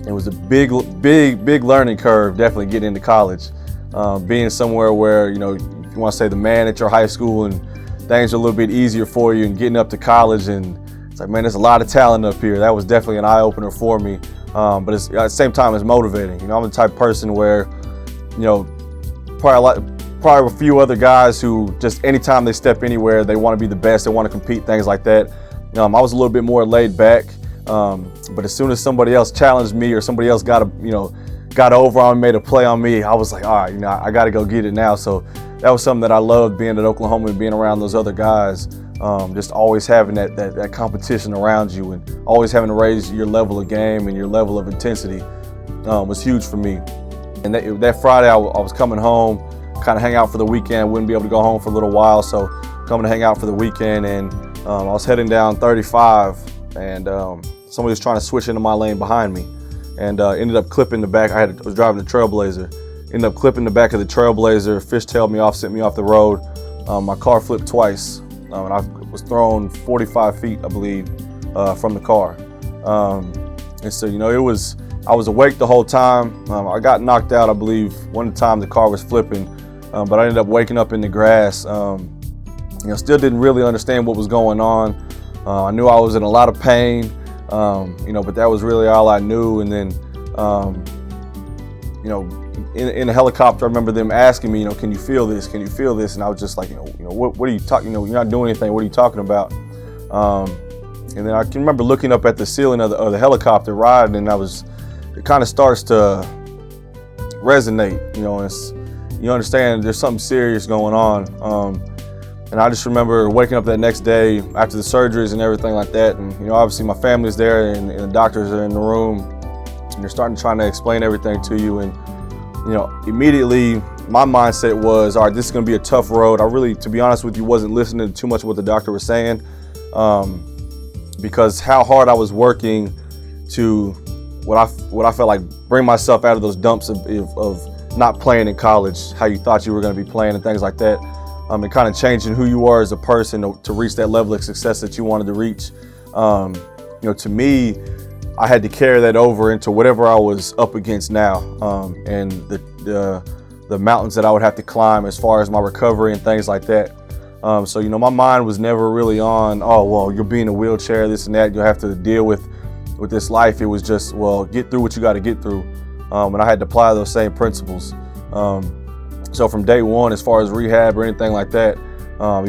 It was a big learning curve, definitely getting into college. Being somewhere where, you want to say the man at your high school and things are a little bit easier for you, and getting up to college and it's like, man, there's a lot of talent up here. That was definitely an eye-opener for me. But at the same time, it's motivating. I'm the type of person where, probably a few other guys who just anytime they step anywhere, they want to be the best, they want to compete, things like that. I was a little bit more laid back. But as soon as somebody else challenged me or somebody else got over on me, made a play on me, I was like, all right, I got to go get it now. So that was something that I loved, being at Oklahoma and being around those other guys. Just always having that competition around you and always having to raise your level of game and your level of intensity was huge for me. And that Friday, I was coming home, kind of hang out for the weekend. Wouldn't be able to go home for a little while, so coming to hang out for the weekend, and I was heading down 35, and somebody was trying to switch into my lane behind me, and ended up clipping the back. I was driving the Trailblazer, ended up clipping the back of the Trailblazer, fishtailed me off, sent me off the road. My car flipped twice, and I was thrown 45 feet, I believe, from the car. And so, I was awake the whole time. I got knocked out, I believe, one time the car was flipping, but I ended up waking up in the grass. Still didn't really understand what was going on. I knew I was in a lot of pain, but that was really all I knew. And then, in the helicopter, I remember them asking me, can you feel this? Can you feel this? And I was just like, what are you talking? You're not doing anything. What are you talking about? And then I can remember looking up at the ceiling of the helicopter ride, and it kind of starts to resonate. You understand there's something serious going on. And I just remember waking up that next day after the surgeries and everything like that. And, obviously my family's there and the doctors are in the room and they're starting trying to explain everything to you. And, immediately my mindset was, all right, this is going to be a tough road. I really, to be honest with you, wasn't listening to too much of what the doctor was saying, because how hard I was working to what I felt like bring myself out of those dumps of not playing in college, how you thought you were going to be playing and things like that. And kind of changing who you are as a person to reach that level of success that you wanted to reach. To me, I had to carry that over into whatever I was up against now, and the mountains that I would have to climb as far as my recovery and things like that. So my mind was never really on, oh well, you'll be in a wheelchair, this and that, you'll have to deal with this life. It was just, well, get through what you got to get through, and I had to apply those same principles. So from day one, as far as rehab or anything like that, I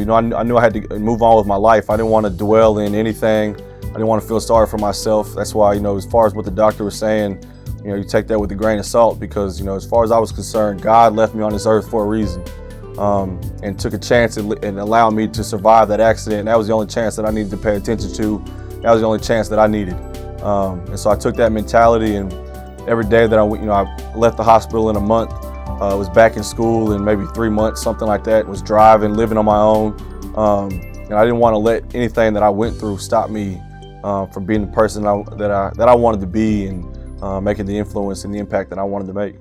knew I had to move on with my life. I didn't want to dwell in anything. I didn't want to feel sorry for myself. That's why, as far as what the doctor was saying, you take that with a grain of salt, because, as far as I was concerned, God left me on this earth for a reason, and took a chance and allowed me to survive that accident. And that was the only chance that I needed to pay attention to. That was the only chance that I needed. And so I took that mentality, and every day that I left the hospital in a month, was back in school in maybe 3 months, something like that, was driving, living on my own. And I didn't want to let anything that I went through stop me from being the person that I wanted to be, and making the influence and the impact that I wanted to make.